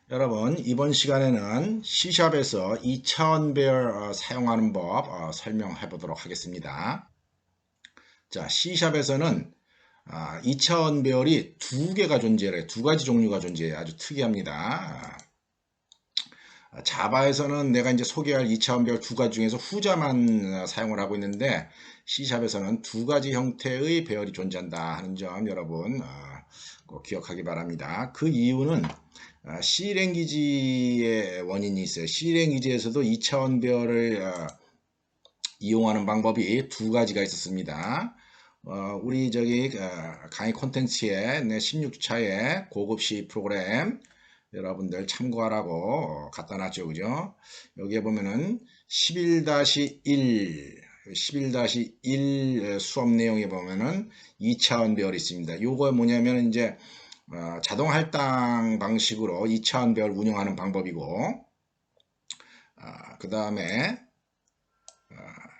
여러분, 이번 시간에는 C샵에서 2차원 배열 사용하는 법 설명해 보도록 하겠습니다. 자, C샵에서는 2차원 배열이 두 개가 존재해요. 두 가지 종류가 존재해요. 아주 특이합니다. 자바에서는 내가 이제 소개할 2차원 배열 두 가지 중에서 후자만 사용을 하고 있는데 C샵에서는 두 가지 형태의 배열이 존재한다 하는 점 여러분 꼭 기억하기 바랍니다. 그 이유는 C랭귀지의 원인이 있어요. C랭귀지에서도 2차원 배열을 이용하는 방법이 두 가지가 있었습니다. 우리 강의 콘텐츠에 16차의 고급 C 프로그램 여러분들 참고하라고 갖다 놨죠. 그죠? 여기에 보면은 11-1 수업 내용에 보면은 2차원 배열이 있습니다. 요거 뭐냐면 이제 자동 할당 방식으로 2차원 배열 운영하는 방법이고, 그 다음에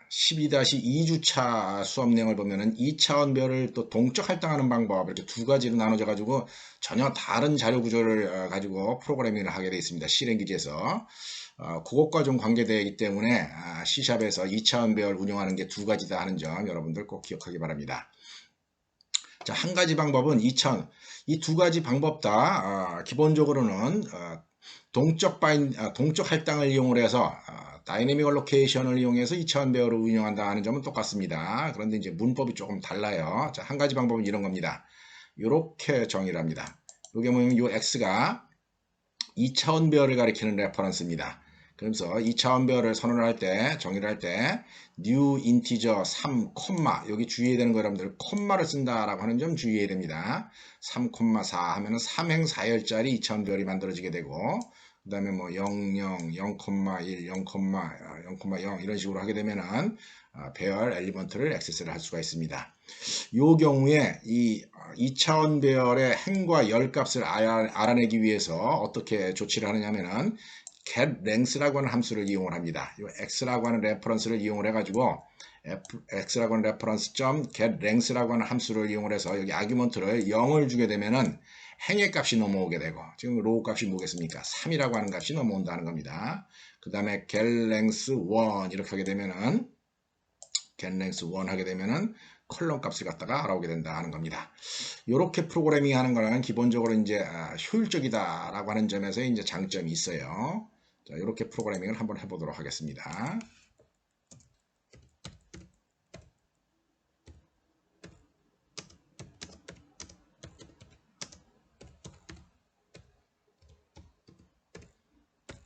12-2주차 수업 내용을 보면은 2차원 배열을 또 동적 할당하는 방법, 이렇게 두 가지로 나눠져 가지고 전혀 다른 자료 구조를 가지고 프로그래밍을 하게 되어 있습니다. C랭귀지에서. 그것과 좀 관계되어 있기 때문에 C샵에서 2차원 배열 운영하는 게 두 가지다 하는 점 여러분들 꼭 기억하기 바랍니다. 자, 한 가지 방법은 2차원, 이 두 가지 방법 다 기본적으로는 동적 할당을 이용을 해서 다이내믹 얼로케이션을 이용해서 2차원 배열을 운영한다 하는 점은 똑같습니다. 그런데 이제 문법이 조금 달라요. 자, 한 가지 방법은 이런 겁니다. 이렇게 정의를 합니다. 이게 뭐냐면 이 x가 2차원 배열을 가리키는 레퍼런스입니다. 그래서 2차원 배열을 선언을 할 때, 정의를 할 때 new integer 3, 여기 주의해야 되는 거 여러분들 콤마를 쓴다라고 하는 점 주의해야 됩니다. 3,4 하면은 3행 4열짜리 2차원 배열이 만들어지게 되고, 그 다음에 뭐 00, 0,1, 0,0 이런 식으로 하게 되면은 배열 엘리먼트를 액세스를 할 수가 있습니다. 이 경우에 이 2차원 배열의 행과 열 값을 알아내기 위해서 어떻게 조치를 하느냐면은 getLength라고 하는 함수를 이용을 합니다. 이 x라고 하는 레퍼런스를 이용을 해가지고 x라고 하는 레퍼런스 getLength라고 하는 함수를 이용을 해서 여기 아규먼트를 0을 주게 되면은 행의 값이 넘어오게 되고, 지금 로우 값이 뭐겠습니까? 3이라고 하는 값이 넘어온다는 겁니다. 그 다음에 getLength1 이렇게 하게 되면은 getLength1 하게 되면은 컬럼 값을 갖다가 알아오게 된다 하는 겁니다. 이렇게 프로그래밍 하는 거는 기본적으로 이제 효율적이다라고 하는 점에서 이제 장점이 있어요. 자, 이렇게 프로그래밍을 한번 해보도록 하겠습니다.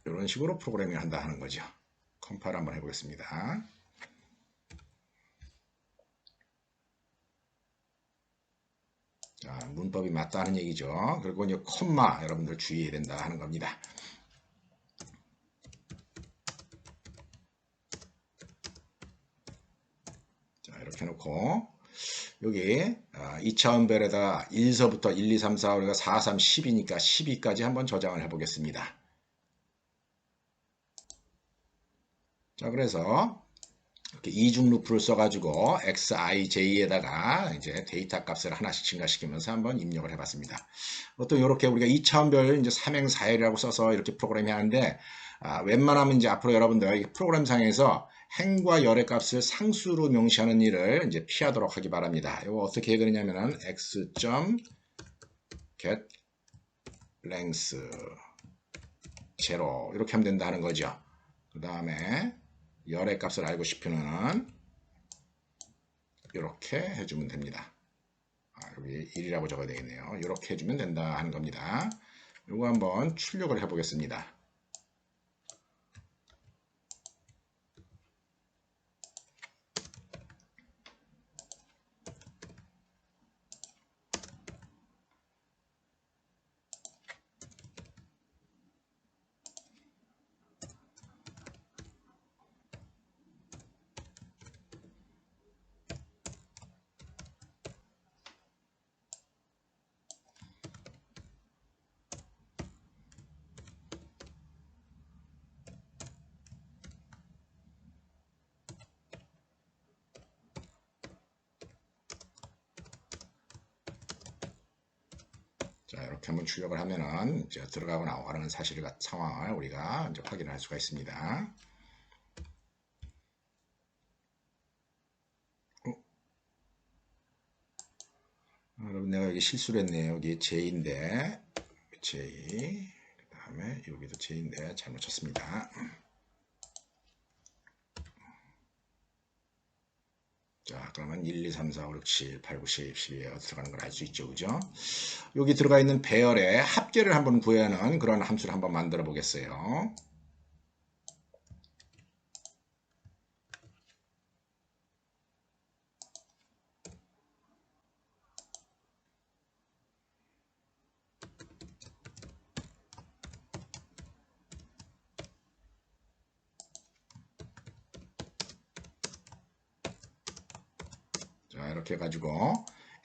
이런 식으로 프로그래밍을 한다 하는 거죠. 컴파일 한번 해보겠습니다. 자, 문법이 맞다는 얘기죠. 그리고 이제 콤마 여러분들 주의해야 된다 하는 겁니다. 자, 이렇게 놓고 여기 2차원 별에다 1서부터 1, 2, 3, 4, 우리가 4, 3, 10이니까 12까지 한번 저장을 해보겠습니다. 자, 그래서 이렇게 이중 루프를 써가지고 xij에다가 이제 데이터 값을 하나씩 증가시키면서 한번 입력을 해봤습니다. 또 이렇게 우리가 2차원별 이제 3행 4열이라고 써서 이렇게 프로그램이 하는데 웬만하면 이제 앞으로 여러분들 프로그램 상에서 행과 열의 값을 상수로 명시하는 일을 이제 피하도록 하기 바랍니다. 이거 어떻게 해야 되냐면은 x.get length 0 이렇게 하면 된다는 거죠. 그 다음에 열의 값을 알고 싶으면 이렇게 해주면 됩니다. 여기 1이라고 적어야 되겠네요. 이렇게 해주면 된다 하는 겁니다. 이거 한번 출력을 해보겠습니다. 자, 이렇게 한번 출력을 하면은 이제 들어가고 나오는 상황을 우리가 이제 확인할 수가 있습니다. 여러분, 내가 여기 실수를 했네요. 여기 J인데, J, 그 다음에 여기도 J인데 잘못 쳤습니다. 자, 그러면 1, 2, 3, 4, 5, 6, 7, 8, 9, 10, 12에 들어가는 걸 알 수 있죠. 그죠? 여기 들어가 있는 배열의 합계를 한번 구하는 그런 함수를 한번 만들어 보겠어요. 자, 이렇게 해가지고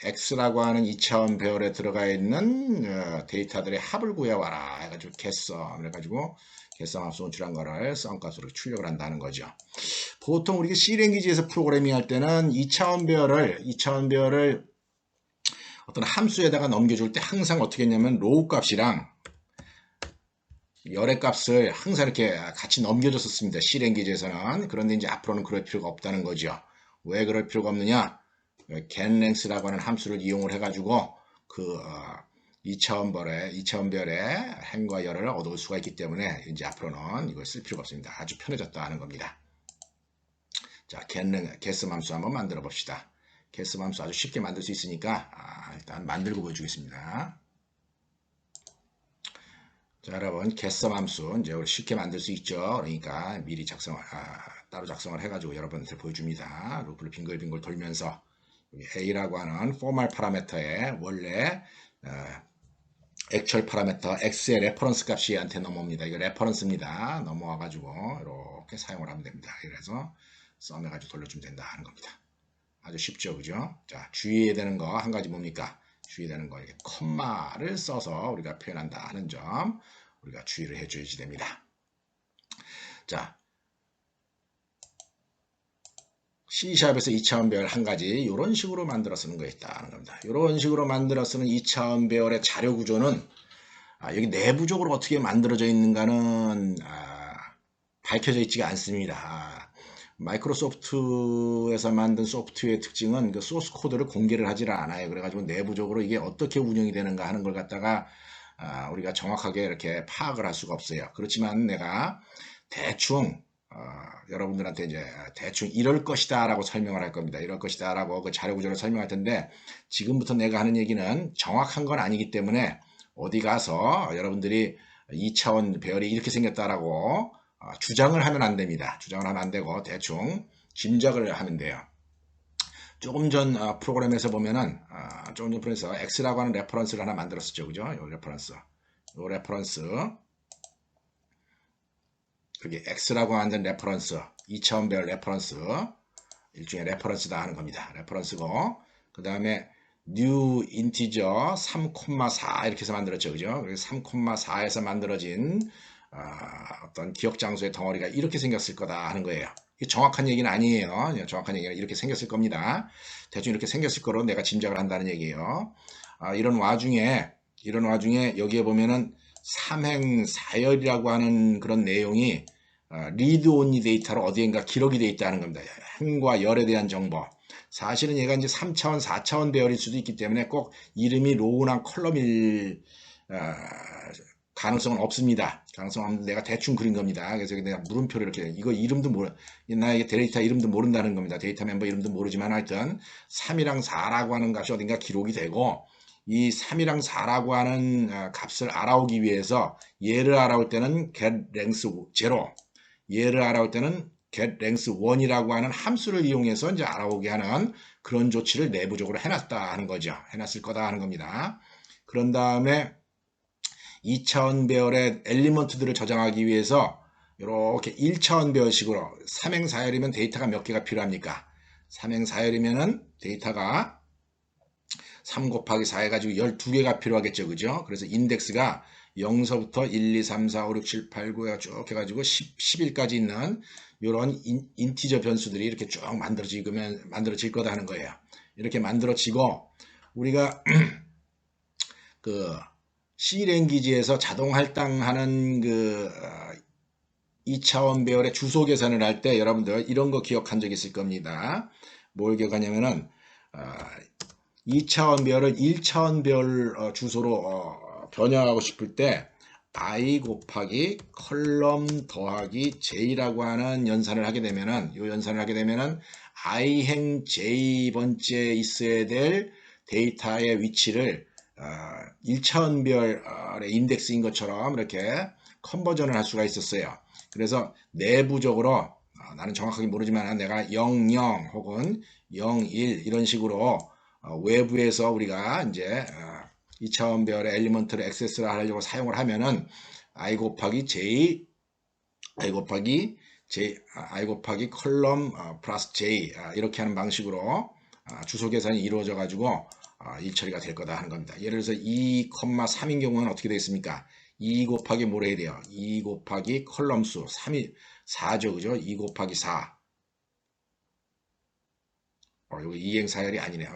x라고 하는 2차원 배열에 들어가 있는 데이터들의 합을 구해와라 해가지고 개썸 해가지고 개썸 함수 운출한 거를 썸값으로 출력을 한다는 거죠. 보통 우리가 C랭귀지에서 프로그래밍 할 때는 2차원 배열을 어떤 함수에다가 넘겨줄 때 항상 어떻게 했냐면 로우 값이랑 열의 값을 항상 이렇게 같이 넘겨줬었습니다. C랭귀지에서는. 그런데 이제 앞으로는 그럴 필요가 없다는 거죠. 왜 그럴 필요가 없느냐? getLength라고 하는 함수를 이용을 해가지고 그 2차원 별의 행과 열을 얻을 수가 있기 때문에 이제 앞으로는 이걸 쓸 필요가 없습니다. 아주 편해졌다 하는 겁니다. 자, getSum 함수 한번 만들어 봅시다. getSum 함수 아주 쉽게 만들 수 있으니까 일단 만들고 보여주겠습니다. 자, 여러분, getSum 함수 이제 우리 쉽게 만들 수 있죠. 그러니까 미리 따로 작성을 해가지고 여러분한테 보여줍니다. 루프를 빙글빙글 돌면서 A라고 하는 포멀 파라미터에 원래 액츄얼 파라미터 X의 레퍼런스 값이 한테 넘어옵니다. 이거 레퍼런스입니다. 넘어와가지고 이렇게 사용을 하면 됩니다. 그래서 썸해가지고 돌려주면 된다 하는 겁니다. 아주 쉽죠, 그죠? 자, 주의해야 되는 거 한 가지 뭡니까? 주의해야 되는 거 이렇게 콤마를 써서 우리가 표현한다 하는 점 우리가 주의를 해줘야지 됩니다. 자, C샵에서 2차원 배열 한 가지 이런 식으로 만들어 쓰는 거 있다는 겁니다. 이런 식으로 만들어 쓰는 2차원 배열의 자료 구조는 여기 내부적으로 어떻게 만들어져 있는가는 밝혀져 있지가 않습니다. 마이크로소프트에서 만든 소프트웨어의 특징은 그 소스 코드를 공개를 하질 않아요. 그래가지고 내부적으로 이게 어떻게 운영이 되는가 하는 걸 갖다가 우리가 정확하게 이렇게 파악을 할 수가 없어요. 그렇지만 내가 대충 여러분들한테 이제 대충 이럴 것이다 라고 설명을 할 겁니다. 이럴 것이다 라고 그 자료 구조를 설명할 텐데 지금부터 내가 하는 얘기는 정확한 건 아니기 때문에 어디 가서 여러분들이 2차원 배열이 이렇게 생겼다라고 주장을 하면 안 됩니다. 주장을 하면 안 되고 대충 짐작을 하면 돼요. 조금 전 프로그램에서 보면은 조금 전 프로그램에서 X라고 하는 레퍼런스를 하나 만들었었죠. 그죠? 요 레퍼런스 여기 X라고 하는 레퍼런스 2차원 배열 레퍼런스 일종의 레퍼런스다 하는 겁니다. 레퍼런스고 그 다음에 new integer 3,4 이렇게 해서 만들었죠. 그죠? 3,4에서 만들어진 어떤 기억 장소의 덩어리가 이렇게 생겼을 거다 하는 거예요. 이게 정확한 얘기는 아니에요. 정확한 얘기는 이렇게 생겼을 겁니다. 대충 이렇게 생겼을 거로 내가 짐작을 한다는 얘기예요. 이런 와중에 여기에 보면은 삼행사열이라고 하는 그런 내용이 리드 온리 데이터로 어디엔가 기록이 되어 있다는 겁니다. 행과 열에 대한 정보. 사실은 얘가 이제 3차원, 4차원 배열일 수도 있기 때문에 꼭 이름이 로우나 컬럼일 가능성은 없습니다. 가능성은 없는데 내가 대충 그린 겁니다. 그래서 내가 물음표를 이렇게 이거 이름도 나에게 데이터 이름도 모른다는 겁니다. 데이터 멤버 이름도 모르지만 하여튼 3이랑 4라고 하는 값이 어딘가 기록이 되고 이 3이랑 4라고 하는 값을 알아오기 위해서 얘를 알아올 때는 getLength 0 얘를 알아올 때는 getLength 1이라고 하는 함수를 이용해서 이제 알아오게 하는 그런 조치를 내부적으로 해놨다 하는 거죠. 해놨을 거다 하는 겁니다. 그런 다음에 2차원 배열의 엘리먼트들을 저장하기 위해서 이렇게 1차원 배열식으로 3행사열이면 데이터가 몇 개가 필요합니까? 3행사열이면은 데이터가 3 곱하기 4 해가지고 12개가 필요하겠죠. 그죠? 그래서 인덱스가 0서부터 1, 2, 3, 4, 5, 6, 7, 8, 9가 쭉 해가지고 11까지 있는 이런 인티저 변수들이 이렇게 쭉 만들어질 거다 하는 거예요. 이렇게 만들어지고 우리가 그 C랭귀지에서 자동 할당하는 그 2차원 배열의 주소 계산을 할 때 여러분들 이런 거 기억한 적 있을 겁니다. 뭘 기억하냐면은 2차원 배열을 1차원 배열 주소로 변형하고 싶을 때 I 곱하기 컬럼 더하기 J라고 하는 연산을 하게 되면은 이 연산을 하게 되면은 I행 J 번째 있어야 될 데이터의 위치를 1차원 별의 인덱스인 것처럼 이렇게 컨버전을 할 수가 있었어요. 그래서 내부적으로 나는 정확하게 모르지만 내가 00 혹은 01 이런 식으로 외부에서 우리가 이제 2차원 별의 엘리먼트를 액세스를 하려고 사용을 하면은 I 곱하기 J, I 곱하기 컬럼 플러스 J 이렇게 하는 방식으로 주소 계산이 이루어져 가지고 일 처리가 될 거다 하는 겁니다. 예를 들어서 2,3인 경우는 어떻게 되겠습니까? 2 곱하기 뭐라 해야 돼요? 2 곱하기 컬럼 수 3이 4죠. 그죠? 2 곱하기 4. 이거 이행사열이 아니네요.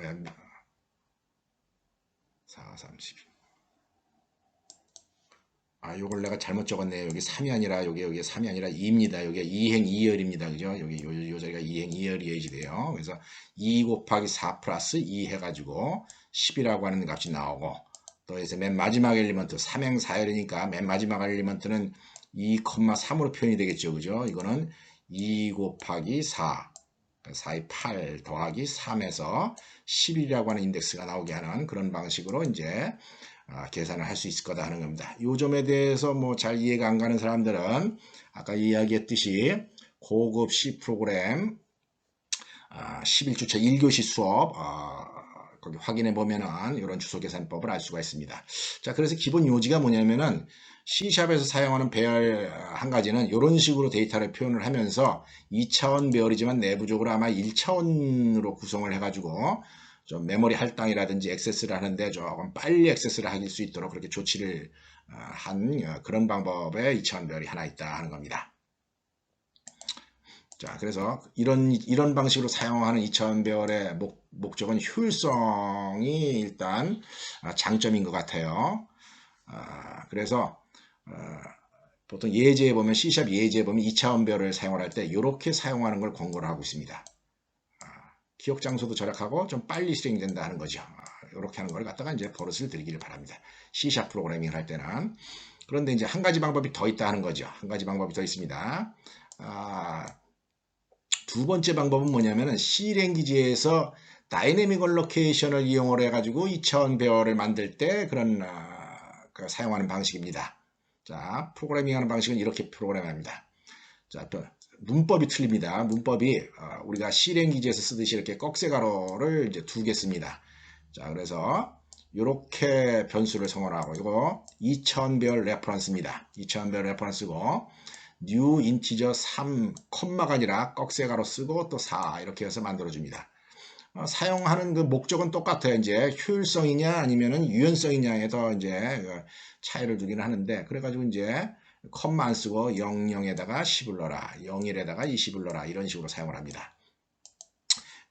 4, 30. 요걸 내가 잘못 적었네요. 여기 3이 아니라, 여기 3이 아니라 2입니다. 여기 2행 2열입니다. 그죠? 여기 요 자리가 2행 2열이 해야지 돼요. 그래서 2 곱하기 4 플러스 2 해가지고 10이라고 하는 값이 나오고, 또 해서 맨 마지막 엘리먼트, 3행 4열이니까 맨 마지막 엘리먼트는 2,3으로 표현이 되겠죠. 그죠? 이거는 2 곱하기 4. 4의 8 더하기 3에서 11이라고 하는 인덱스가 나오게 하는 그런 방식으로 이제 계산을 할 수 있을 거다 하는 겁니다. 이 점에 대해서 뭐 잘 이해가 안 가는 사람들은 아까 이야기했듯이 고급 C 프로그램 11주차 1교시 수업 거기 확인해 보면은 이런 주소 계산법을 알 수가 있습니다. 자, 그래서 기본 요지가 뭐냐면은 C샵에서 사용하는 배열 한 가지는 이런 식으로 데이터를 표현을 하면서 2차원 배열이지만 내부적으로 아마 1차원으로 구성을 해가지고 좀 메모리 할당이라든지 액세스를 하는데 조금 빨리 액세스를 할 수 있도록 그렇게 조치를 한 그런 방법의 2차원 배열이 하나 있다 하는 겁니다. 자, 그래서 이런 방식으로 사용하는 2차원 배열의 목적은 효율성이 일단 장점인 것 같아요. 그래서 보통 예제에 보면 C샵 예제에 보면 2차원 배열을 사용할 때 이렇게 사용하는 걸 권고를 하고 있습니다. 기억 장소도 절약하고 좀 빨리 실행된다 하는 거죠. 이렇게 하는 걸 갖다가 이제 버릇을 들이기를 바랍니다. C샵 프로그래밍을 할 때는. 그런데 이제 한 가지 방법이 더 있다 하는 거죠. 한 가지 방법이 더 있습니다. 두 번째 방법은 뭐냐면은 C랭귀지에서 다이내믹 얼로케이션을 이용을 해가지고 2차원 배열을 만들 때 그런 사용하는 방식입니다. 자, 프로그래밍하는 방식은 이렇게 프로그램합니다. 자, 또 문법이 틀립니다. 문법이 우리가 C랭귀지에서 쓰듯이 이렇게 꺽쇠가로를 이제 2개 씁니다. 자, 그래서 이렇게 변수를 성원하고 이거 2차원 배열 레퍼런스입니다. 2차원 배열 레퍼런스고 new 인티저 3 콤마가 아니라 꺽쇠가로 쓰고 또 4 이렇게 해서 만들어줍니다. 사용하는 그 목적은 똑같아요. 이제 효율성이냐 아니면은 유연성이냐에 더 이제 차이를 두기는 하는데 그래가지고 이제 컴마 안 쓰고 00에다가 10을 넣어라, 01에다가 20을 넣어라 이런 식으로 사용을 합니다.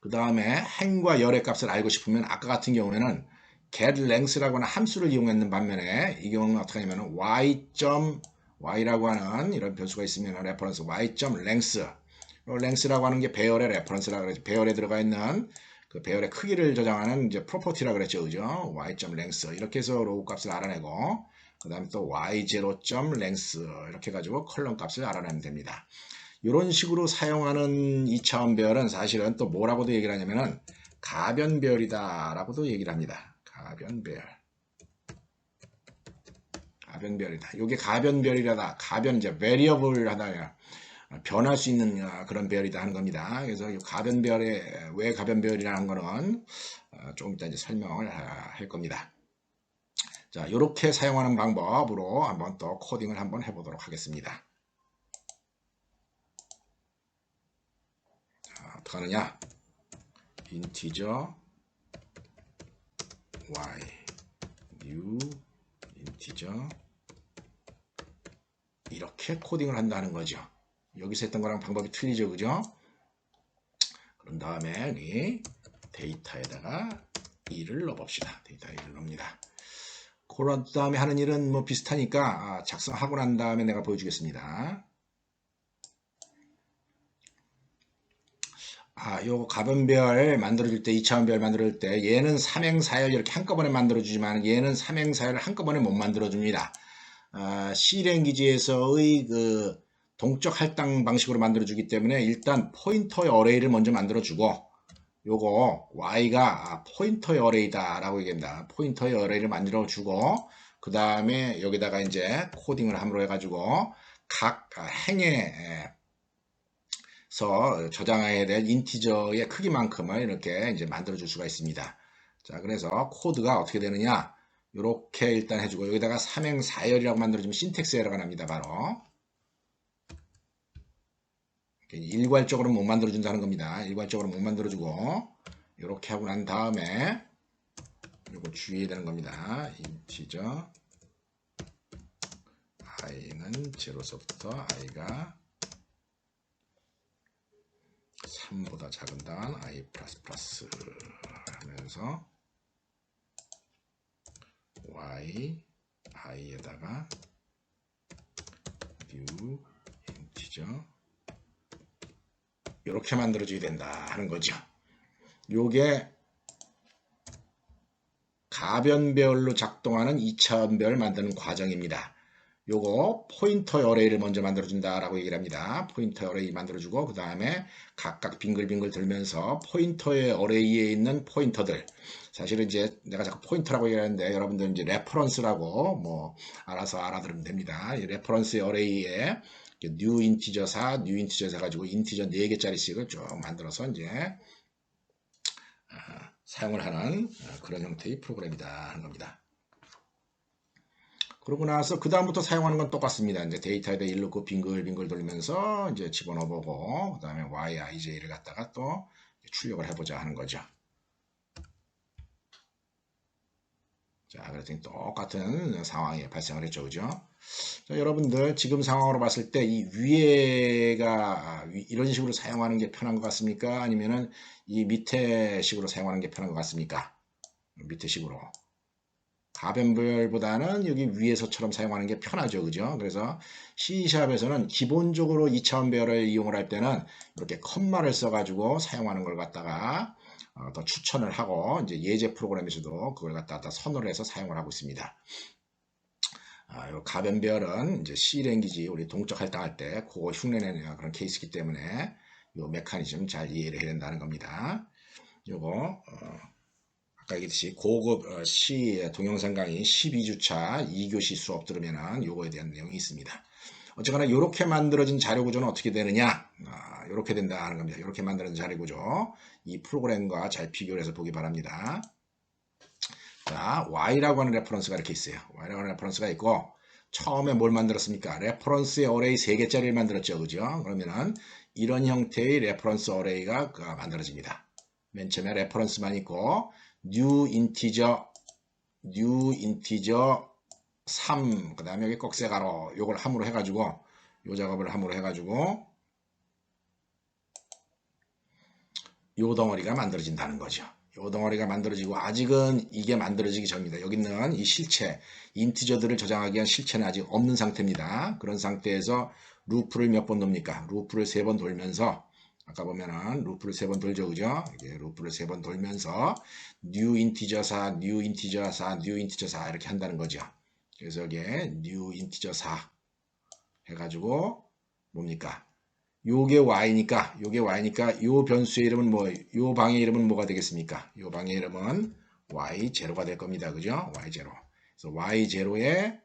그 다음에 행과 열의 값을 알고 싶으면 아까 같은 경우에는 getLength라고 하는 함수를 이용했는 반면에 이 경우는 어떻게 하냐면 y라고 하는 이런 변수가 있으면 레퍼런스 y.length length라고 하는 게 배열의 레퍼런스라고 그러죠. 배열에 들어가 있는 그 배열의 크기를 저장하는 이제 프로퍼티라고 그랬죠. 그죠? y.length 이렇게 해서 로우 값을 알아내고 그 다음에 또 y0.length 이렇게 해가지고 컬럼 값을 알아내면 됩니다. 이런 식으로 사용하는 2차원 배열은 사실은 또 뭐라고도 얘기를 하냐면은 가변 배열이다 라고도 얘기를 합니다. 가변 배열. 가변 배열이다. 이게 가변 배열이라다. 가변 이제 variable 하다 변할 수 있는 그런 배열이다 하는 겁니다. 그래서 이 가변 배열의 왜 가변 배열이라는 거는 조금 이따 이제 설명을 할 겁니다. 자, 이렇게 사용하는 방법으로 한번 또 코딩을 한번 해보도록 하겠습니다. 자, 어떻게 하느냐? 인티저 y new 인티저 이렇게 코딩을 한다는 거죠. 여기서 했던 거랑 방법이 틀리죠, 그죠? 그런 다음에 여기 데이터에다가 2를 넣어봅시다. 데이터 2를 넣습니다. 그런 다음에 하는 일은 뭐 비슷하니까 작성하고 난 다음에 내가 보여주겠습니다. 요 가변별 만들어줄 때, 2차원별 만들어줄 때 얘는 삼행사열 이렇게 한꺼번에 만들어주지만 얘는 삼행사열을 한꺼번에 못 만들어줍니다. C랭귀지에서의 그 동적 할당 방식으로 만들어주기 때문에 일단 포인터의 어레이를 먼저 만들어주고, 요거 y가 포인터의 어레이다 라고 얘기합니다. 포인터의 어레이를 만들어주고, 그 다음에 여기다가 이제 코딩을 함으로 해가지고 각 행에서 저장해야 될 인티저의 크기만큼을 이렇게 이제 만들어줄 수가 있습니다. 자, 그래서 코드가 어떻게 되느냐, 이렇게 일단 해주고 여기다가 삼행사열이라고 만들어주면 신텍스 에러가 납니다. 바로 일괄적으로 못 만들어준다는 겁니다. 일괄적으로 못 만들어주고 이렇게 하고 난 다음에 이거 주의해야 되는 겁니다. 인티저 i는 제로서부터 i가 3보다 작은 단 i++ 하면서 y i에다가 new 인티저 이렇게 만들어줘야 된다 하는 거죠. 요게 가변별로 작동하는 2차원별 만드는 과정입니다. 요거 포인터 어레이를 먼저 만들어준다 라고 얘기를 합니다. 포인터 어레이 만들어주고 그 다음에 각각 빙글빙글 돌면서 포인터의 어레이에 있는 포인터들, 사실은 이제 내가 자꾸 포인터라고 얘기하는데 여러분들 이제 레퍼런스라고 뭐 알아서 알아들으면 됩니다. 이 레퍼런스의 어레이에 new 인티저 4, new 인티저 4 가지고 인티저 4개짜리씩을 쭉 만들어서 이제 사용을 하는 그런 형태의 프로그램이다 하는 겁니다. 그러고 나서 그 다음부터 사용하는 건 똑같습니다. 이제 데이터에다 1 넣고 빙글빙글 돌리면서 이제 집어넣어 보고 그 다음에 yij를 갖다가 또 출력을 해보자 하는 거죠. 자, 그랬더니 똑같은 상황이 발생을 했죠. 그죠? 자, 여러분들 지금 상황으로 봤을 때 이 위에가 이런 식으로 사용하는 게 편한 것 같습니까? 아니면은 이 밑에 식으로 사용하는 게 편한 것 같습니까? 밑에 식으로. 가변별보다는 여기 위에서처럼 사용하는 게 편하죠. 그죠? 그래서 C샵에서는 기본적으로 2차원별을 이용을 할 때는 이렇게 컴마를 써가지고 사용하는 걸 갖다가 더 추천을 하고, 이제 예제 프로그램에서도 그걸 갖다가 선호를 해서 사용을 하고 있습니다. 요 가변별은 이제 C랭귀지 우리 동적 할당할 때 그거 흉내내는 그런 케이스이기 때문에 요 메커니즘 잘 이해를 해야 된다는 겁니다. 요거 아까 얘기했듯이 고급 C 동영상 강의 12주차 2교시 수업 들으면은 요거에 대한 내용이 있습니다. 어쨌거나 이렇게 만들어진 자료 구조는 어떻게 되느냐, 이렇게 된다 하는 겁니다. 이렇게 만들어진 자료 구조, 이 프로그램과 잘 비교를 해서 보기 바랍니다. 자, Y라고 하는 레퍼런스가 이렇게 있어요. Y라고 하는 레퍼런스가 있고, 처음에 뭘 만들었습니까? 레퍼런스의 어레이 3개짜리를 만들었죠. 그죠? 그러면은 이런 형태의 레퍼런스 어레이가 만들어집니다. 맨 처음에 레퍼런스만 있고 new integer 3, 그 다음에 여기 꼭세가로 요걸 함으로 해가지고 요 작업을 함으로 해가지고 요 덩어리가 만들어진다는 거죠. 요 덩어리가 만들어지고, 아직은 이게 만들어지기 전입니다. 여기 있는 이 실체, 인티저들을 저장하기 위한 실체는 아직 없는 상태입니다. 그런 상태에서 루프를 몇 번 돕니까? 루프를 3번 돌면서, 아까 보면은 루프를 3번 돌죠. 그죠? 이게 루프를 3번 돌면서 new integer 4, new integer 4, new integer 4 이렇게 한다는 거죠. 그래서 여기에 new integer 4 해가지고 뭡니까? 요게 y니까 요 변수의 이름은 뭐, 요 방의 이름은 뭐가 되겠습니까? 요 방의 이름은 y0가 될 겁니다. 그죠? y0. 그래서 y0에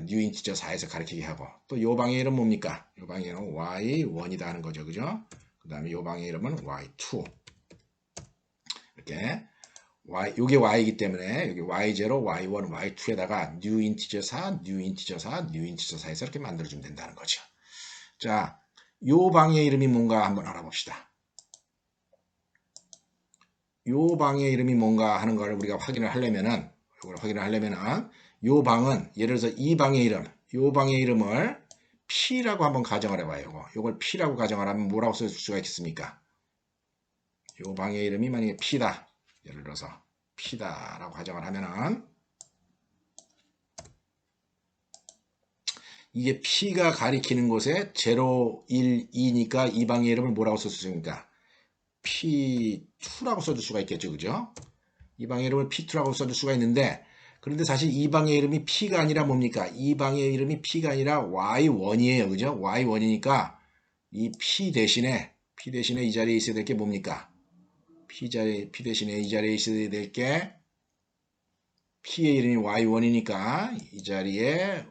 new integer 4에서 가리키게 하고, 또 요 방의 이름 뭡니까? 요 방의 이름은 y1이다 하는 거죠. 그죠? 그 다음에 요 방의 이름은 y2. 이렇게 요게 y이기 때문에 여기 y0, y1, y2에다가 new integer 4, new integer 4, new integer 4에서 이렇게 만들어주면 된다는 거죠. 자, 요 방의 이름이 뭔가 한번 알아봅시다. 요 방의 이름이 뭔가 하는 걸 우리가 확인을 하려면은, 이걸 확인을 하려면은, 요 방은 예를 들어서 이 방의 이름, 요 방의 이름을 P라고 한번 가정을 해봐요. 요걸 P라고 가정을 하면 뭐라고 쓸 수가 있겠습니까? 요 방의 이름이 만약에 P다. 예를 들어서 P다라고 가정을 하면은, 이게 P가 가리키는 곳에 0, 1, 2니까 이 방의 이름을 뭐라고 쓸 수 있습니까? P2라고 써줄 수가 있겠죠. 그죠? 이 방의 이름을 P2라고 써줄 수가 있는데, 그런데 사실 이 방의 이름이 P가 아니라 뭡니까? 이 방의 이름이 P가 아니라 Y1이에요. 그죠? Y1이니까 이 P 대신에 이 자리에 있어야 될 게 뭡니까? P 대신에 이 자리에 있어야 될 게 P의 이름이 Y1이니까 이 자리에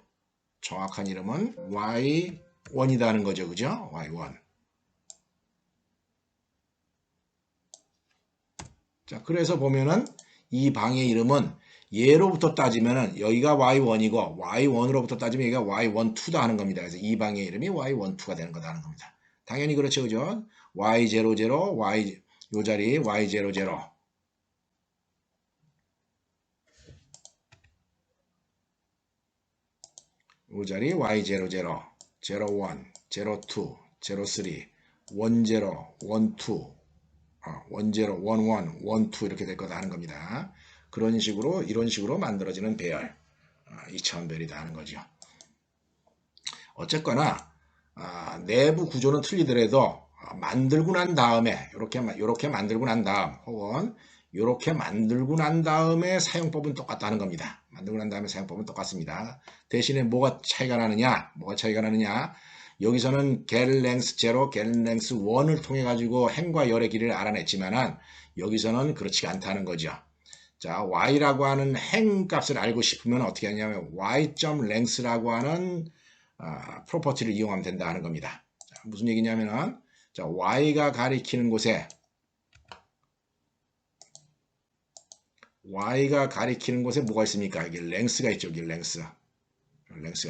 정확한 이름은 Y1이다는 거죠. 그죠? Y1. 자, 그래서 보면은 이 방의 이름은 얘로부터 따지면은 여기가 Y1이고 Y1으로부터 따지면 여기가 Y12다 하는 겁니다. 그래서 이 방의 이름이 Y12가 되는 거다 하는 겁니다. 당연히 그렇죠. 그죠? Y00, Y, 요 자리 Y00. 요 자리 Y00, 01, 02, 03, 10, 12, 10, 11, 12 이렇게 될 거다 하는 겁니다. 그런 식으로 이런 식으로 만들어지는 배열, 2차원별이다 하는 거죠. 어쨌거나 내부 구조는 틀리더라도 만들고 난 다음에 이렇게 만들고 난 다음 혹은 이렇게 만들고 난 다음에 사용법은 똑같다는 겁니다. 만들고 난 다음에 사용법은 똑같습니다. 대신에 뭐가 차이가 나느냐? 여기서는 get length 0, get length 1을 통해 가지고 행과 열의 길이를 알아냈지만은 여기서는 그렇지 않다는 거죠. 자, y라고 하는 행 값을 알고 싶으면 어떻게 하냐면 y.length라고 하는 프로퍼티를 이용하면 된다 하는 겁니다. 자, 무슨 얘기냐면은 자, y가 가리키는 곳에 뭐가 있습니까? 여기 length가 있죠. 여기 length가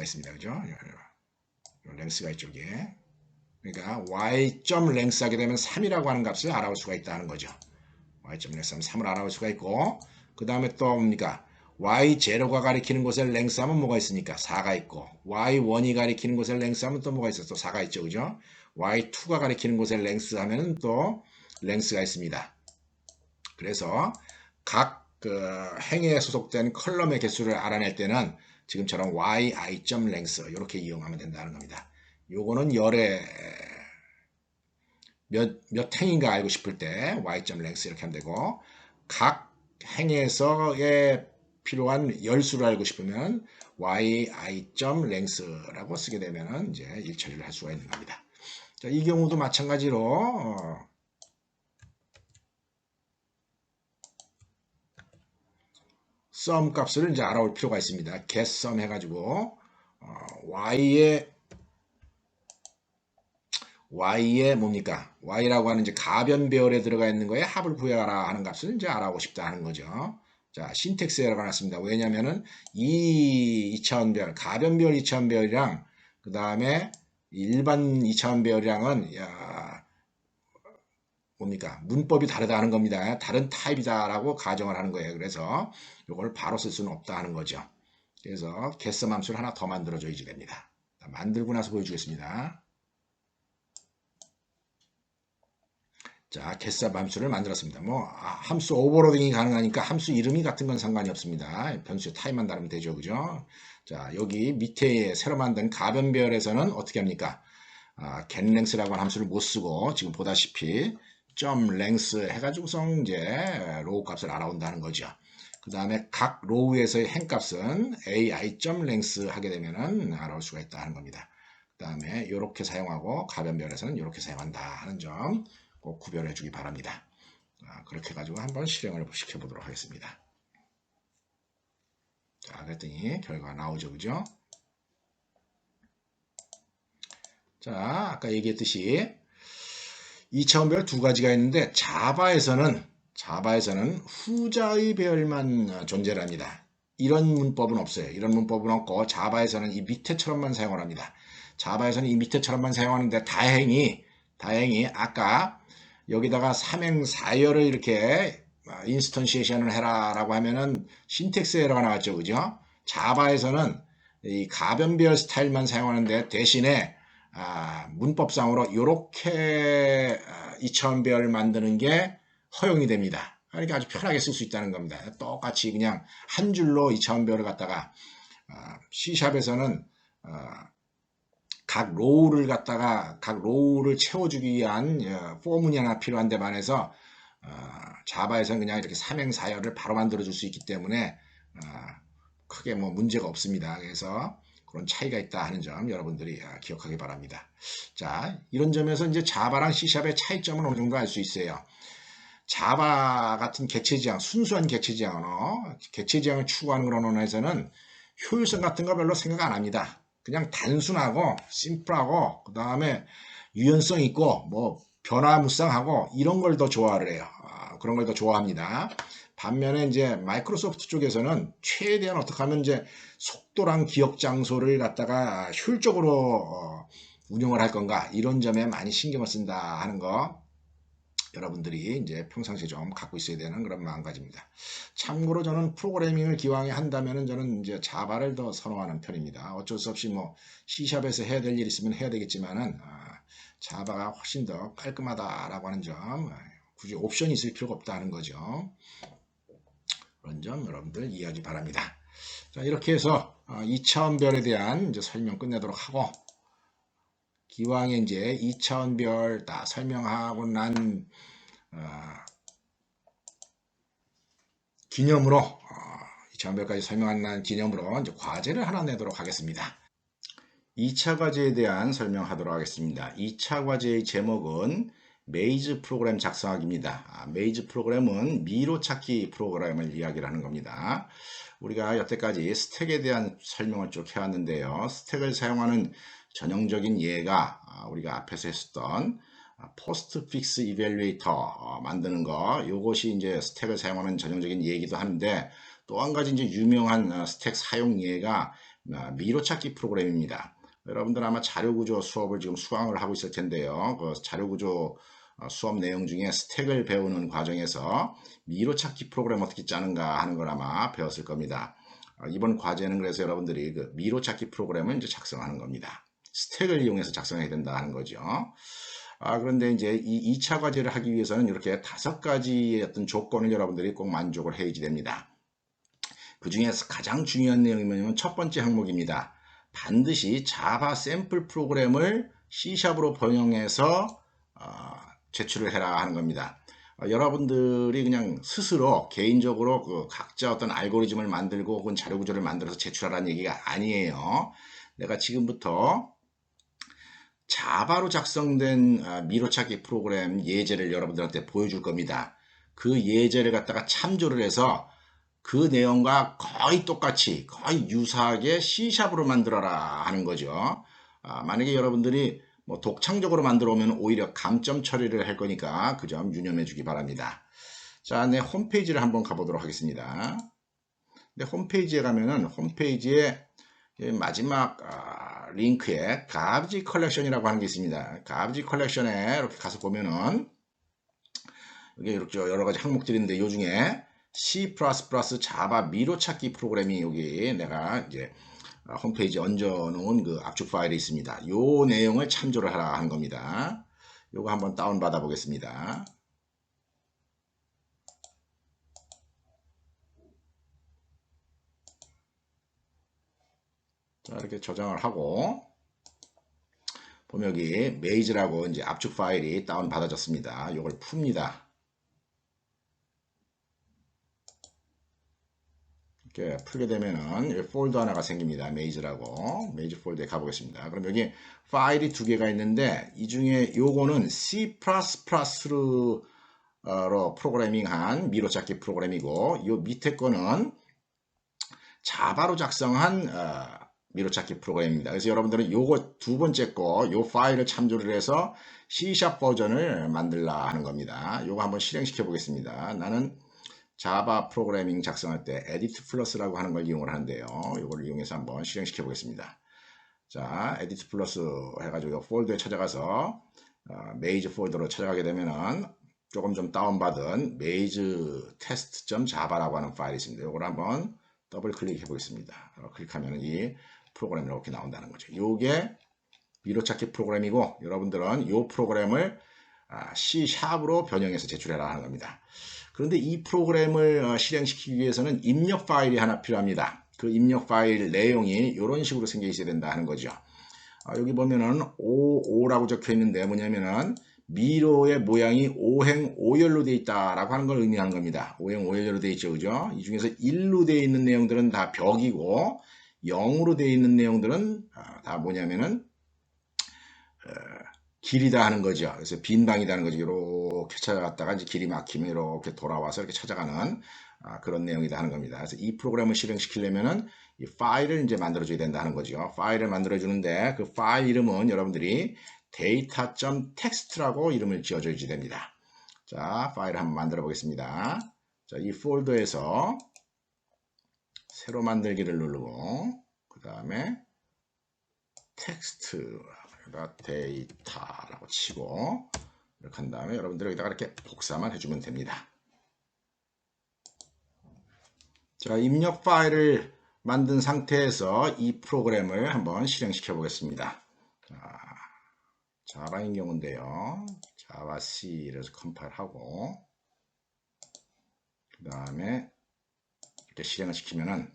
있습니다. 그죠? length가 있죠. 여기. 그러니까 y.length 하게 되면 3이라고 하는 값을 알아볼 수가 있다는 거죠. y.length 하면 3을 알아볼 수가 있고 그 다음에 또 뭡니까? y0가 가리키는 곳에 length 하면 뭐가 있습니까? 4가 있고 y1이 가리키는 곳에 length 하면 또 뭐가 있어? 또 4가 있죠. 그죠? y2가 가리키는 곳에 length 하면 또 length가 있습니다. 그래서 각 그 행에 소속된 컬럼의 개수를 알아낼 때는 지금처럼 yi.length 이렇게 이용하면 된다는 겁니다. 요거는 열의 몇 행인가 알고 싶을 때 y.length 이렇게 하면 되고 각 행에서의 필요한 열수를 알고 싶으면 yi.length라고 쓰게 되면 이제 일처리를 할 수가 있는 겁니다. 자, 이 경우도 마찬가지로 sum 값을 이제 알아올 필요가 있습니다. get sum 해가지고 y에 뭡니까? y라고 하는 이제 가변배열에 들어가 있는 거에 합을 구해라 하는 값을 이제 알아보고 싶다 하는 거죠. 자, 신텍스 에러가 났습니다. 왜냐면은 이 2차원 배열, 가변배열 2차원 배열이랑 그 다음에 일반 2차원 배열이랑은 뭡니까? 문법이 다르다 하는 겁니다. 다른 타입이다라고 가정을 하는 거예요. 그래서 이걸 바로 쓸 수는 없다 하는 거죠. 그래서 getSum 함수를 하나 더 만들어줘야지 됩니다. 만들고 나서 보여주겠습니다. 자, getSum 함수를 만들었습니다. 함수 오버로딩이 가능하니까 함수 이름이 같은 건 상관이 없습니다. 변수의 타입만 다르면 되죠. 그죠? 자, 여기 밑에 새로 만든 가변배열에서는 어떻게 합니까? getLength라고 하는 함수를 못 쓰고 지금 보다시피 .length 해가지고서 이제 로우 값을 알아온다는 거죠. 그 다음에 각 로우에서의 행 값은 ai.length 하게 되면은 알아올 수가 있다 는 겁니다. 그 다음에 이렇게 사용하고 가변별에서는 이렇게 사용한다 하는 점 꼭 구별해 주기 바랍니다. 그렇게 해가지고 한번 실행을 시켜보도록 하겠습니다. 자, 그랬더니 결과가 나오죠. 그죠? 자, 아까 얘기했듯이 2차원별 두 가지가 있는데 자바에서는 후자의 배열만 존재를 합니다. 이런 문법은 없어요. 이런 문법은 없고 자바에서는 이 밑에처럼만 사용을 합니다. 자바에서는 이 밑에처럼만 사용하는데 다행히 아까 여기다가 3행 4열을 이렇게 인스턴시에이션을 해라 라고 하면은 신텍스 에러가 나왔죠. 그죠? 자바에서는 이 가변배열 스타일만 사용하는데 대신에 문법상으로 이렇게 2차원 배열을 만드는 게 허용이 됩니다. 그러니까 아주 편하게 쓸 수 있다는 겁니다. 똑같이 그냥 한 줄로 2차원 배열을 갖다가 C샵에서는 각 로우를 갖다가 각 로우를 채워주기 위한 포문이 하나 필요한데 반해서 자바에서는 그냥 이렇게 삼행사열을 바로 만들어 줄 수 있기 때문에 크게 뭐 문제가 없습니다. 그래서 그런 차이가 있다 하는 점 여러분들이 기억하기 바랍니다. 자, 이런 점에서 이제 자바랑 C샵의 차이점은 어느 정도 알 수 있어요. 자바 같은 객체지향, 순수한 객체지향 언어, 객체지향을 추구하는 그런 언어에서는 효율성 같은 거 별로 생각 안 합니다. 그냥 단순하고 심플하고 그 다음에 유연성 있고 뭐 변화무쌍하고 이런 걸 더 좋아를 해요. 그런 걸 더 좋아합니다. 반면에 이제 마이크로소프트 쪽에서는 최대한 어떻게 하면 이제 속도랑 기억 장소를 갖다가 효율적으로 운영을 할 건가 이런 점에 많이 신경을 쓴다 하는 거 여러분들이 이제 평상시에 좀 갖고 있어야 되는 그런 마음가짐입니다. 참고로 저는 프로그래밍을 기왕에 한다면은 저는 이제 자바를 더 선호하는 편입니다. 어쩔 수 없이 뭐 C샵에서 해야 될 일 있으면 해야 되겠지만은 자바가 훨씬 더 깔끔하다라고 하는 점, 굳이 옵션이 있을 필요가 없다는 거죠. 그런 점 여러분들 이해하기 바랍니다. 자, 이렇게 해서 2차원 별에 대한 이제 설명 끝내도록 하고, 기왕에 이제 2차원 별 다 설명하고 난 기념으로 2차원 별까지 설명한 난 기념으로 이제 과제를 하나 내도록 하겠습니다. 2차 과제에 대한 설명하도록 하겠습니다. 2차 과제의 제목은 메이즈 프로그램 작성하기입니다. 메이즈 프로그램은 미로 찾기 프로그램을 이야기를 하는 겁니다. 우리가 여태까지 스택에 대한 설명을 쭉 해왔는데요. 스택을 사용하는 전형적인 예가 우리가 앞에서 했었던 포스트 픽스 이밸리에이터 만드는 거, 이것이 이제 스택을 사용하는 전형적인 예이기도 하는데, 또 한 가지 이제 유명한 스택 사용 예가 미로 찾기 프로그램입니다. 여러분들 아마 자료구조 수업을 지금 수강을 하고 있을 텐데요. 그 자료구조 수업 내용 중에 스택을 배우는 과정에서 미로 찾기 프로그램 어떻게 짜는가 하는 걸 아마 배웠을 겁니다. 이번 과제는 그래서 여러분들이 그 미로 찾기 프로그램을 이제 작성하는 겁니다. 스택을 이용해서 작성해야 된다 하는 거죠. 그런데 이제 이 2차 과제를 하기 위해서는 이렇게 5가지의 어떤 조건을 여러분들이 꼭 만족을 해야지 됩니다. 그 중에서 가장 중요한 내용이 뭐냐면 첫 번째 항목입니다. 반드시 자바 샘플 프로그램을 C샵으로 번역해서 제출을 해라 하는 겁니다. 여러분들이 그냥 스스로 개인적으로 그 각자 어떤 알고리즘을 만들고 혹은 자료 구조를 만들어서 제출하라는 얘기가 아니에요. 내가 지금부터 자바로 작성된 미로찾기 프로그램 예제를 여러분들한테 보여줄 겁니다. 그 예제를 갖다가 참조를 해서 그 내용과 거의 똑같이 거의 유사하게 C샵으로 만들어라 하는 거죠. 만약에 여러분들이 뭐 독창적으로 만들어 오면 오히려 감점 처리를 할 거니까 그 점 유념해 주기 바랍니다. 자, 내 홈페이지를 한번 가보도록 하겠습니다. 내 홈페이지에 가면은 홈페이지에 마지막 링크에 가브지 컬렉션이라고 하는 게 있습니다. 가브지 컬렉션에 이렇게 가서 보면은 여기 이렇게 여러 가지 항목들이 있는데 이 중에 C++ 자바 미로 찾기 프로그램이 여기 내가 이제 홈페이지에 얹어놓은 그 압축 파일이 있습니다. 이 내용을 참조를 하라 하는 겁니다. 요거 한번 다운 받아 보겠습니다. 자, 이렇게 저장을 하고 보면 여기 메이즈라고 이제 압축 파일이 다운 받아졌습니다. 이걸 풉니다. 이렇게 풀게 되면은 폴더 하나가 생깁니다. 메이즈라고. 메이즈 폴더에 가보겠습니다. 그럼 여기 파일이 2개가 있는데 이 중에 요거는 C++로 프로그래밍한 미로 찾기 프로그램이고, 요 밑에 거는 자바로 작성한 미로 찾기 프로그램입니다. 그래서 여러분들은 요거 두 번째 거, 요 파일을 참조를 해서 C# 버전을 만들라 하는 겁니다. 요거 한번 실행시켜 보겠습니다. 나는 자바 프로그래밍 작성할 때 에디트 플러스라고 하는 걸 이용을 하는데요. 이걸 이용해서 한번 실행시켜 보겠습니다. 자, 에디트 플러스 해가지고 폴더에 찾아가서 메이즈 폴더로 찾아가게 되면은 조금 좀 다운받은 메이즈 테스트.자바라고 하는 파일이 있습니다. 이걸 한번 더블 클릭해 보겠습니다. 클릭하면 이 프로그램이 이렇게 나온다는 거죠. 이게 미로찾기 프로그램이고, 여러분들은 이 프로그램을 C#으로 변형해서 제출해라 하는 겁니다. 그런데 이 프로그램을 실행시키기 위해서는 입력 파일이 하나 필요합니다. 그 입력 파일 내용이 이런 식으로 생겨 있어야 된다 하는 거죠. 여기 보면은 55라고 적혀 있는데 뭐냐면은 미로의 모양이 5행 5열로 되어 있다라고 하는 걸 의미하는 겁니다. 5행 5열로 되어 있죠. 그죠? 이 중에서 1로 되어 있는 내용들은 다 벽이고 0으로 되어 있는 내용들은 다 뭐냐면은 길이다 하는 거죠. 그래서 빈 방이다 하는 거죠. 이렇게 찾아갔다가 이제 길이 막히면 이렇게 돌아와서 이렇게 찾아가는 그런 내용이다 하는 겁니다. 그래서 이 프로그램을 실행시키려면은 이 파일을 이제 만들어줘야 된다 하는 거죠. 파일을 만들어주는데 그 파일 이름은 여러분들이 data.txt라고 이름을 지어줘야 됩니다. 자, 파일을 한번 만들어 보겠습니다. 자, 이 폴더에서 새로 만들기를 누르고 그 다음에 텍스트 데이터라고 치고 이렇게 한 다음에 여러분들 여기다가 이렇게 복사만 해주면 됩니다. 자, 입력 파일을 만든 상태에서 이 프로그램을 한번 실행시켜 보겠습니다. 자바인 경우인데요. 자바 C를 컴파일하고 그 다음에 이렇게 실행을 시키면은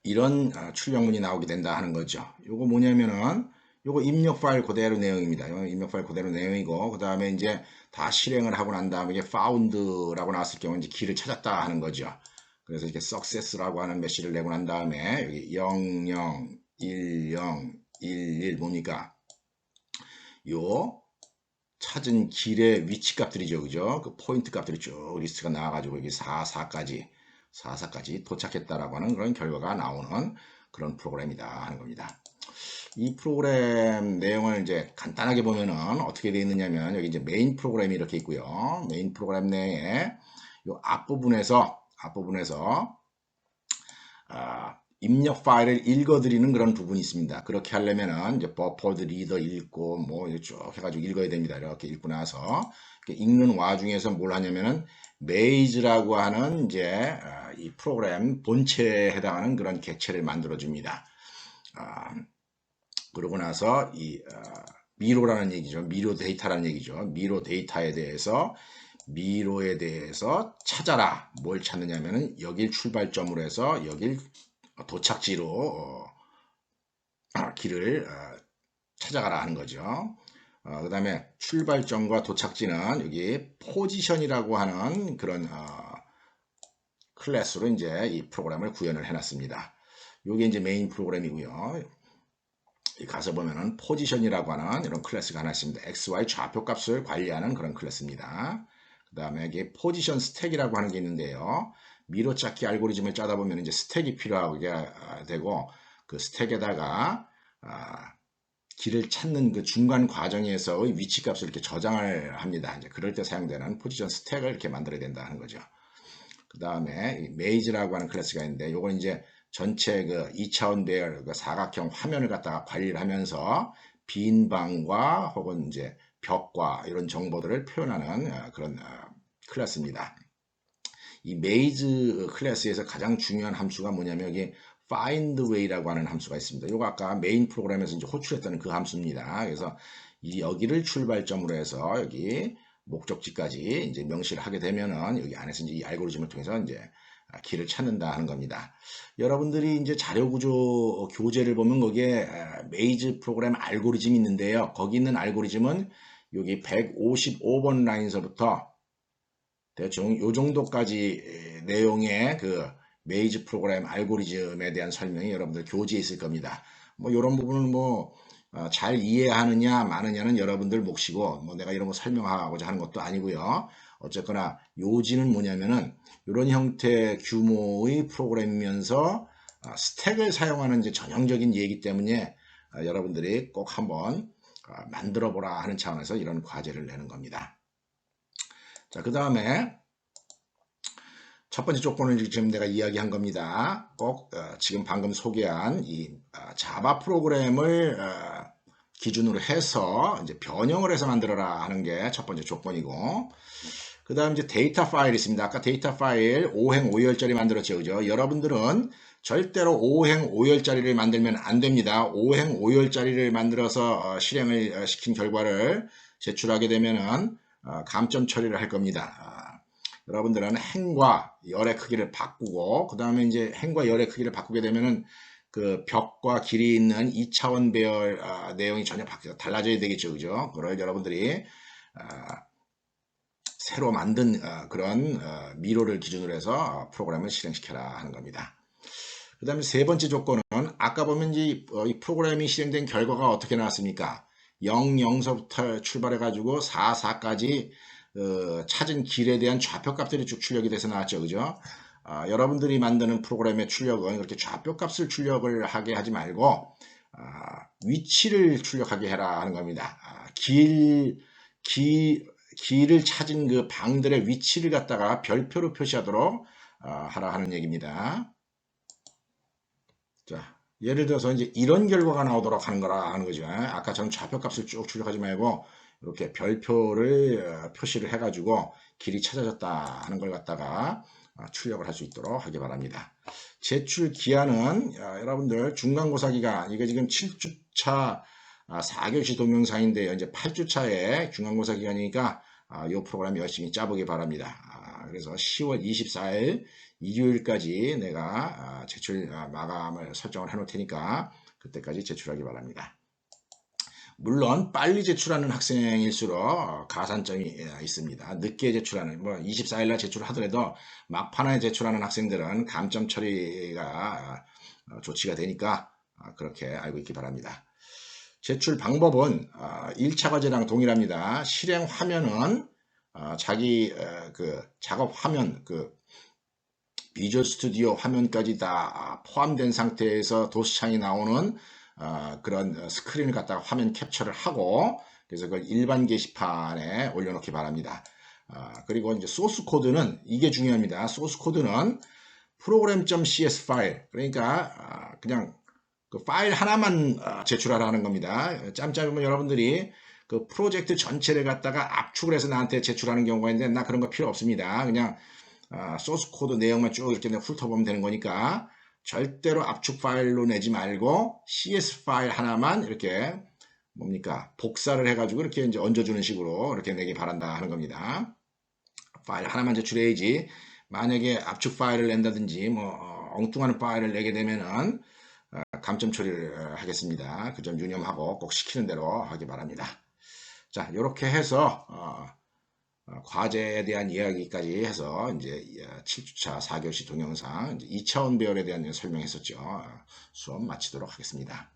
이런 출력문이 나오게 된다 하는 거죠. 요거 뭐냐면은 요거 입력 파일 그대로 내용입니다. 요거 입력 파일 그대로 내용이고 그 다음에 이제 다 실행을 하고 난 다음에 이게 found라고 나왔을 경우 이제 길을 찾았다 하는 거죠. 그래서 이렇게 success라고 하는 메시지를 내고 난 다음에 여기 00, 10, 11 뭡니까? 요 찾은 길의 위치 값들이죠. 그죠? 그 포인트 값들이 쭉 리스트가 나와가지고 여기 44까지 도착했다라고 하는 그런 결과가 나오는 그런 프로그램이다 하는 겁니다. 이 프로그램 내용을 이제 간단하게 보면은 어떻게 되어 있느냐면 여기 이제 메인 프로그램이 이렇게 있고요. 메인 프로그램 내에 요 앞부분에서 입력 파일을 읽어드리는 그런 부분이 있습니다. 그렇게 하려면은 이제 버퍼드 리더 읽고 뭐 쭉 해가지고 읽어야 됩니다. 이렇게 읽고 나서 읽는 와중에서 뭘 하냐면은 메이즈라고 하는 이제 이 프로그램 본체에 해당하는 그런 객체를 만들어 줍니다. 그러고 나서 이 미로라는 얘기죠. 미로 데이터라는 얘기죠. 미로 데이터에 대해서 미로에 대해서 찾아라. 뭘 찾느냐면은 여길 출발점으로 해서 여길 도착지로 길을 찾아가라 하는 거죠. 그 다음에 출발점과 도착지는 여기 포지션이라고 하는 그런 클래스로 이제 이 프로그램을 구현을 해놨습니다. 이게 이제 메인 프로그램이고요. 가서 보면은 포지션이라고 하는 이런 클래스가 하나 있습니다. XY 좌표 값을 관리하는 그런 클래스입니다. 그 다음에 이게 포지션 스택이라고 하는 게 있는데요. 미로 찾기 알고리즘을 짜다 보면 이제 스택이 필요하게 되고 그 스택에다가 길을 찾는 그 중간 과정에서의 위치 값을 이렇게 저장을 합니다. 이제 그럴 때 사용되는 포지션 스택을 이렇게 만들어야 된다는 거죠. 그 다음에 메이즈라고 하는 클래스가 있는데 요건 이제 전체 그 2차원 배열 그 사각형 화면을 갖다가 관리를 하면서 빈 방과 혹은 이제 벽과 이런 정보들을 표현하는 그런 클래스입니다. 이 메이즈 클래스에서 가장 중요한 함수가 뭐냐면 여기 find way라고 하는 함수가 있습니다. 이거 아까 메인 프로그램에서 이제 호출했던 그 함수입니다. 그래서 여기를 출발점으로 해서 여기 목적지까지 이제 명시를 하게 되면은 여기 안에서 이제 이 알고리즘을 통해서 이제 길을 찾는다 하는 겁니다. 여러분들이 이제 자료구조 교재를 보면 거기에 메이즈 프로그램 알고리즘이 있는데요. 거기 있는 알고리즘은 여기 155번 라인서부터 대충 요 정도까지 내용의 그 메이즈 프로그램 알고리즘에 대한 설명이 여러분들 교재에 있을 겁니다. 뭐 이런 부분을 뭐 잘 이해하느냐 마느냐는 여러분들 몫이고 뭐 내가 이런 거 설명하고자 하는 것도 아니고요. 어쨌거나 요지는 뭐냐면은 이런 형태 규모의 프로그램이면서 스택을 사용하는 이제 전형적인 예이기 때문에 여러분들이 꼭 한번 만들어 보라 하는 차원에서 이런 과제를 내는 겁니다. 자, 그 다음에 첫 번째 조건을 지금 내가 이야기한 겁니다. 꼭 지금 방금 소개한 이 자바 프로그램을 기준으로 해서 이제 변형을 해서 만들어라 하는 게 첫 번째 조건이고, 그 다음 이제 데이터 파일이 있습니다. 아까 데이터 파일 5행 5열짜리 만들었죠. 그죠? 여러분들은 절대로 5행 5열짜리를 만들면 안 됩니다. 5행 5열짜리를 만들어서 실행을 시킨 결과를 제출하게 되면은 감점 처리를 할 겁니다. 여러분들은 행과 열의 크기를 바꾸고 그 다음에 이제 행과 열의 크기를 바꾸게 되면은 그 벽과 길이 있는 2차원 배열 내용이 전혀 달라져야 되겠죠. 그죠? 그걸 여러분들이 새로 만든 그런 미로를 기준으로 해서 프로그램을 실행시켜라 하는 겁니다. 그 다음에 세 번째 조건은 아까 보면 이 프로그램이 실행된 결과가 어떻게 나왔습니까? 0, 0서부터 출발해 가지고 4, 4까지 찾은 길에 대한 좌표값들이 쭉 출력이 돼서 나왔죠. 그죠? 여러분들이 만드는 프로그램의 출력은 그렇게 좌표값을 출력을 하게 하지 말고 위치를 출력하게 해라 하는 겁니다. 길을 찾은 그 방들의 위치를 갖다가 별표로 표시하도록 하라 하는 얘기입니다. 자, 예를 들어서 이제 이런 결과가 나오도록 하는 거라 하는 거죠. 아까처럼 좌표값을 쭉 출력하지 말고 이렇게 별표를 표시를 해가지고 길이 찾아졌다 하는 걸 갖다가 출력을 할 수 있도록 하기 바랍니다. 제출 기한은 여러분들 중간고사 기간, 이게 지금 7주차 4교시 동영상인데요. 이제 8주차에 중간고사 기간이니까 이 프로그램 열심히 짜보기 바랍니다. 그래서 10월 24일 일요일까지 내가 제출 마감을 설정을 해 놓을 테니까 그때까지 제출하기 바랍니다. 물론 빨리 제출하는 학생일수록 가산점이 있습니다. 늦게 제출하는 24일날 제출하더라도 막판에 제출하는 학생들은 감점 처리가 조치가 되니까 그렇게 알고 있기 바랍니다. 제출 방법은 1차 과제랑 동일합니다. 실행 화면은 자기 그 작업 화면, 그 비주얼 스튜디오 화면까지 다 포함된 상태에서 도스창이 나오는 그런 스크린을 갖다가 화면 캡처를 하고 그래서 그걸 일반 게시판에 올려놓기 바랍니다. 그리고 이제 소스 코드는 이게 중요합니다. 소스 코드는 program.cs 파일, 그러니까 그냥 그 파일 하나만 제출하라는 겁니다. 짬짬이면 여러분들이 그 프로젝트 전체를 갖다가 압축을 해서 나한테 제출하는 경우가 있는데 나 그런 거 필요 없습니다. 그냥 소스 코드 내용만 쭉 이렇게 훑어보면 되는 거니까 절대로 압축 파일로 내지 말고 CS 파일 하나만 이렇게 뭡니까 복사를 해가지고 이렇게 이제 얹어주는 식으로 이렇게 내기 바란다 하는 겁니다. 파일 하나만 제출해야지 만약에 압축 파일을 낸다든지 엉뚱한 파일을 내게 되면은 감점 처리를 하겠습니다. 그 점 유념하고 꼭 시키는 대로 하기 바랍니다. 자, 이렇게 해서 과제에 대한 이야기까지 해서 이제 7주차 4교시 동영상 2차원 배열에 대한 설명했었죠. 수업 마치도록 하겠습니다.